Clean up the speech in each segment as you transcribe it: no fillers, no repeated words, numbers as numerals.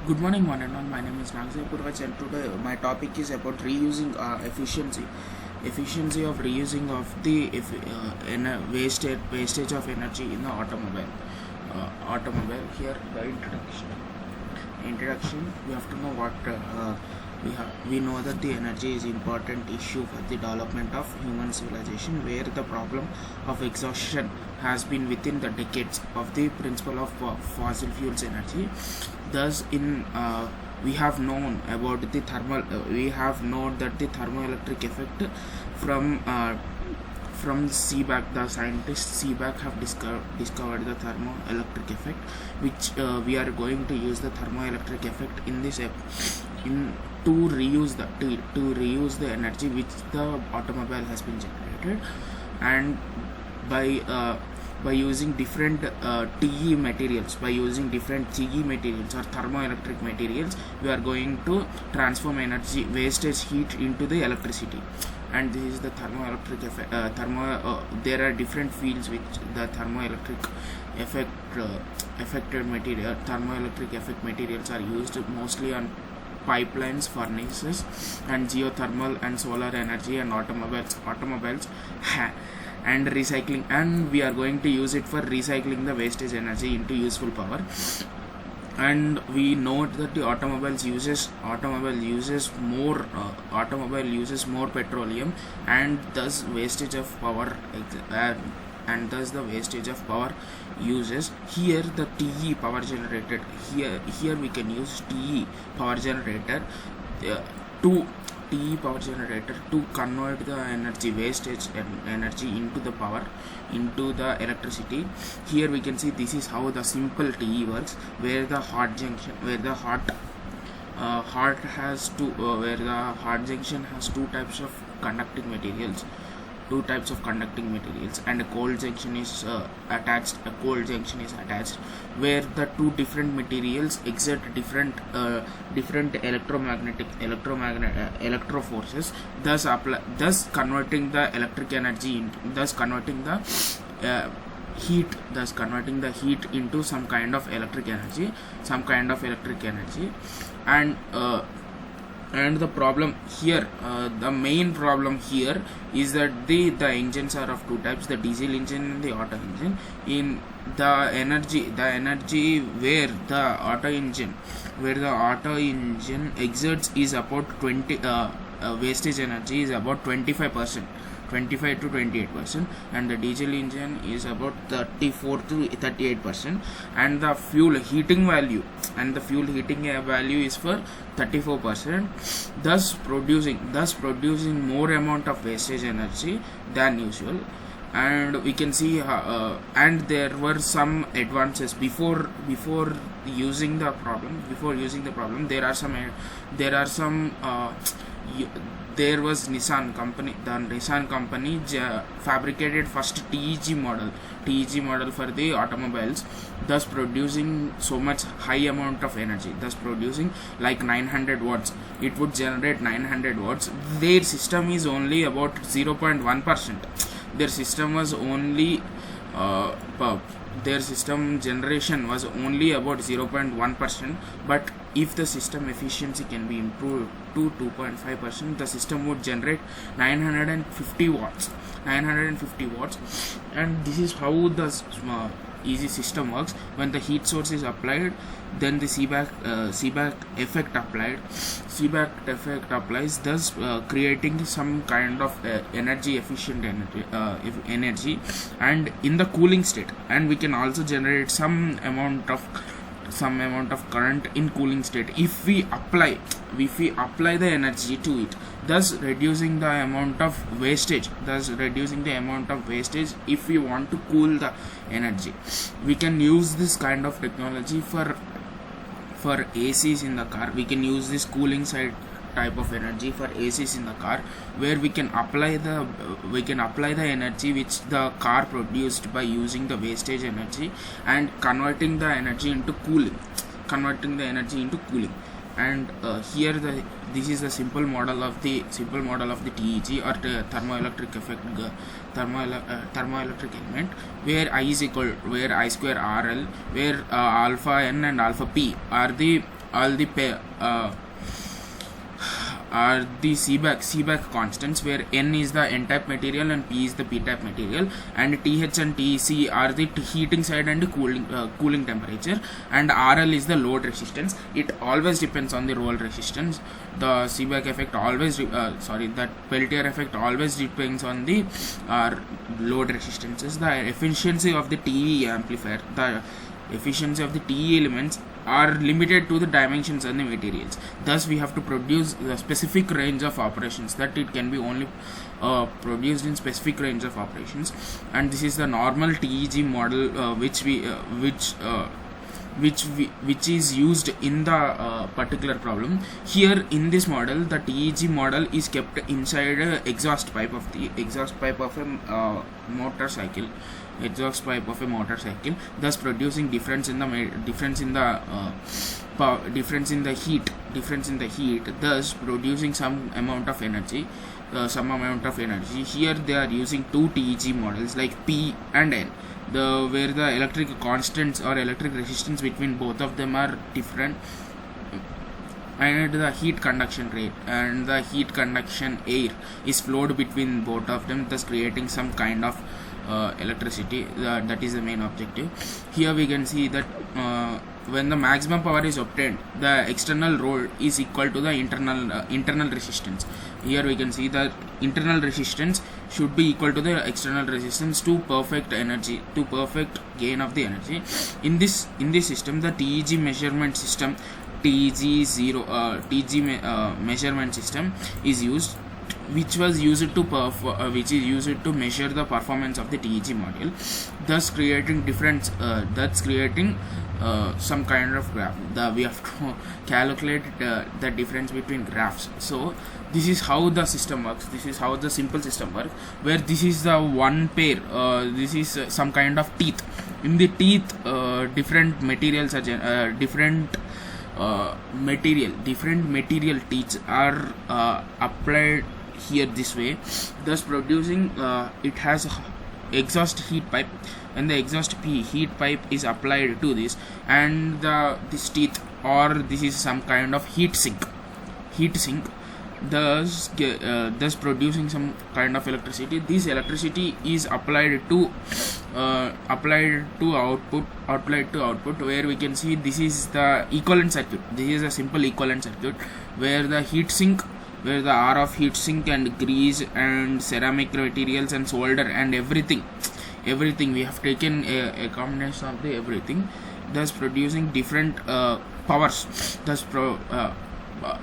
Good morning, one and all. My name is Nagsai Purvach, and today my topic is about reusing efficiency. Efficiency of reusing of the wastage of energy in the automobile. Here the introduction. We have to know what we know that the energy is important issue for the development of human civilization, where the problem of exhaustion has been within the decades of the principle of fossil fuels energy. Thus, we have known about the we have known that the thermoelectric effect from Seebeck. The scientists Seebeck have discovered the thermoelectric effect, which we are going to use the thermoelectric effect in this to reuse the energy which the automobile has been generated, and by using different TE materials, or thermoelectric materials, we are going to transform energy wastage heat into the electricity. And this is the thermoelectric effect. There are different fields which the thermoelectric thermoelectric effect materials are used mostly on pipelines, furnaces, and geothermal and solar energy and automobiles and recycling, and we are going to use it for recycling the wastage energy into useful power. And we note that the automobile uses more petroleum, and thus wastage of power uses here the TE power generated. Here we can use TE power generator to convert the energy wastage energy into the power, into the electricity. Here we can see this is how the simple TE works, where the hot junction has two types of conducting materials, and a cold junction is attached. Where the two different materials exert different electro forces, thus converting the electric energy converting the heat into some kind of electric energy, and the problem here, the main problem here is that the engines are of two types: the diesel engine and the auto engine. In the energy where the auto engine exerts is about 20 wastage energy is about 25% 25 to 28%, and the diesel engine is about 34 to 38%, and the fuel heating value is for 34%, thus producing more amount of wastage energy than usual. And we can see and there were some advances before using the problem. There was Nissan company. The Nissan company fabricated first TEG model for the automobiles, thus producing so much high amount of energy, thus producing like 900 watts. It would generate 900 watts. Their system is only about 0.1%. Their system generation was only about 0.1%, but if the system efficiency can be improved to 2.5%, the system would generate 950 watts. And this is how the easy system works. When the heat source is applied, then the Seebeck effect applies, thus creating some kind of energy efficient energy, and in the cooling state. And we can also generate some amount of current in cooling state if we apply the energy to it, thus reducing the amount of wastage. If we want to cool the energy, we can use this kind of technology for ACs in the car. We can use this cooling side type of energy for ACs in the car, where we can apply the energy which the car produced by using the wastage energy and converting the energy into cooling. And here this is the simple model of the TEG, or the thermoelectric element, where I square RL, where alpha N and alpha P are the are the Seebeck constants, where N is the n-type material and P is the p-type material, and TH and TC are the heating side and cooling temperature, and RL is the load resistance. It always depends on the roll resistance. The Seebeck effect always that Peltier effect always depends on the load resistances. The efficiency of the TE amplifier, the efficiency of the TE elements are limited to the dimensions and the materials. Thus we have to produce a specific range of operations, that it can be only produced in specific range of operations. And this is the normal TEG model which is used in the particular problem. Here in this model, the TEG model is kept inside a exhaust pipe of a motorcycle, thus producing difference in the heat, thus producing some amount of energy. Here they are using two TEG models like P and N, where the electric constants or electric resistance between both of them are different, and the heat conduction rate and the heat conduction air is flowed between both of them, thus creating some kind of electricity. That is the main objective. Here we can see that when the maximum power is obtained, the external load is equal to the internal resistance. Here we can see that internal resistance should be equal to the external resistance to perfect gain of the energy. In this system, the TEG measurement system, measurement system is used, which is used to measure the performance of the TEG module, thus creating some kind of graph. We have to calculate the difference between graphs. So this is how the system works. This is how the simple system works, where this is the one pair. This is some kind of teeth. In the teeth, different materials are different material teeth are applied here this way, thus producing it has exhaust heat pipe, and the exhaust heat pipe is applied to this, and this teeth, or this is some kind of heat sink, thus producing some kind of electricity. This electricity is applied to output, where we can see this is the equivalent circuit. This is a simple equivalent circuit, where the R of heat sink and grease and ceramic materials and solder and everything we have taken a combination of the everything, thus producing different powers,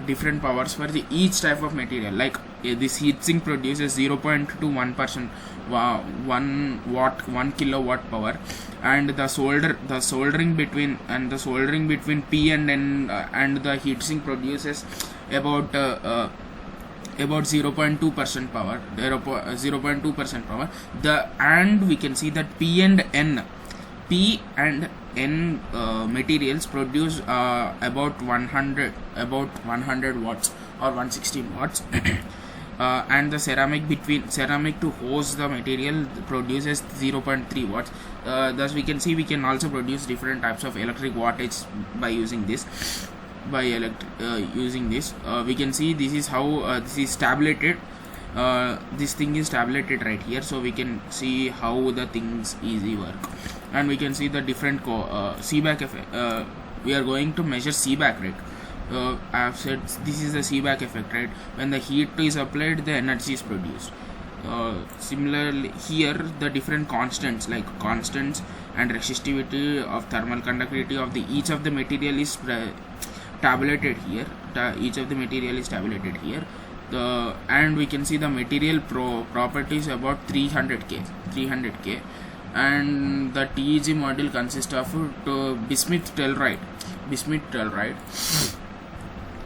different powers for each type of material. Like this heat sink produces 0.2 to 1%, 1 kilowatt power, and the soldering between P and N and the heat sink produces about 0.2% power, 0.2% power. And we can see that P and N materials produce about 100 watts or 116 watts. And the ceramic to hose the material produces 0.3 watts. Thus we can see we can also produce different types of electric wattage by using this. We can see this is how this is tabulated. This thing is tabulated right here, so we can see how the things easy work. And we can see the different Seebeck effect. We are going to measure Seebeck rate. I have said this is the Seebeck effect, right? When the heat is applied, the energy is produced. Similarly, here the different constants like constants and resistivity of thermal conductivity of each of the material is tabulated here. And we can see the material properties about 300K, and the TEG module consists of bismuth telluride,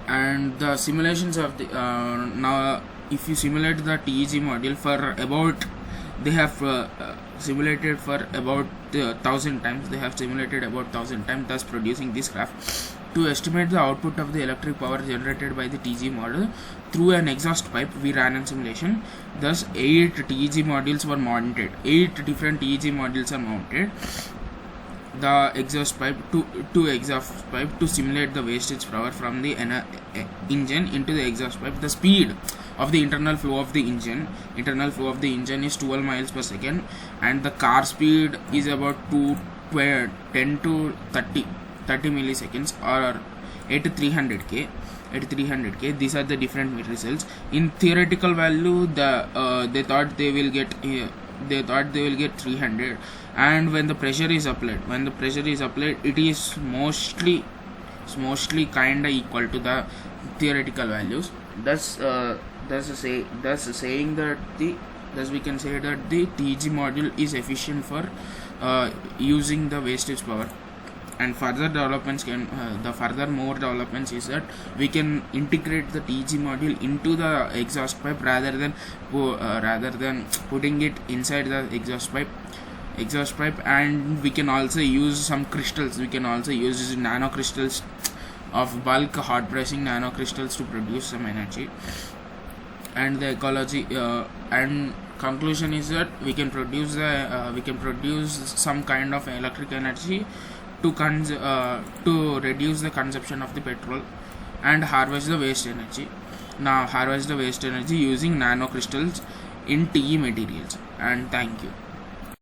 and the simulations of the now if you simulate the TEG module for about, they have simulated for about 1000 times, thus producing this graph. To estimate the output of the electric power generated by the TEG model through an exhaust pipe, we ran a simulation. Thus 8 TEG modules were mounted. 8 different TEG modules are mounted. the exhaust pipe to simulate the wastage power from the engine into the exhaust pipe. The speed of the internal flow of the engine is 12 miles per second, and the car speed is about 10 to 30 milliseconds, or 8 to 300k. These are the different results. In theoretical value, they thought they will get 300, and when the pressure is applied, it is mostly kinda equal to the theoretical values. Thus we can say that the TEG module is efficient for using the wastage power. And further developments more developments is that we can integrate the TEG module into the exhaust pipe rather than putting it inside the exhaust pipe, and we can also use some crystals. We can also use nanocrystals of bulk hot pressing nanocrystals to produce some energy. And the ecology and conclusion is that we can produce some kind of electric energy to reduce the consumption of the petrol and harvest the waste energy. Now harvest the waste energy using nanocrystals in TE materials. And thank you.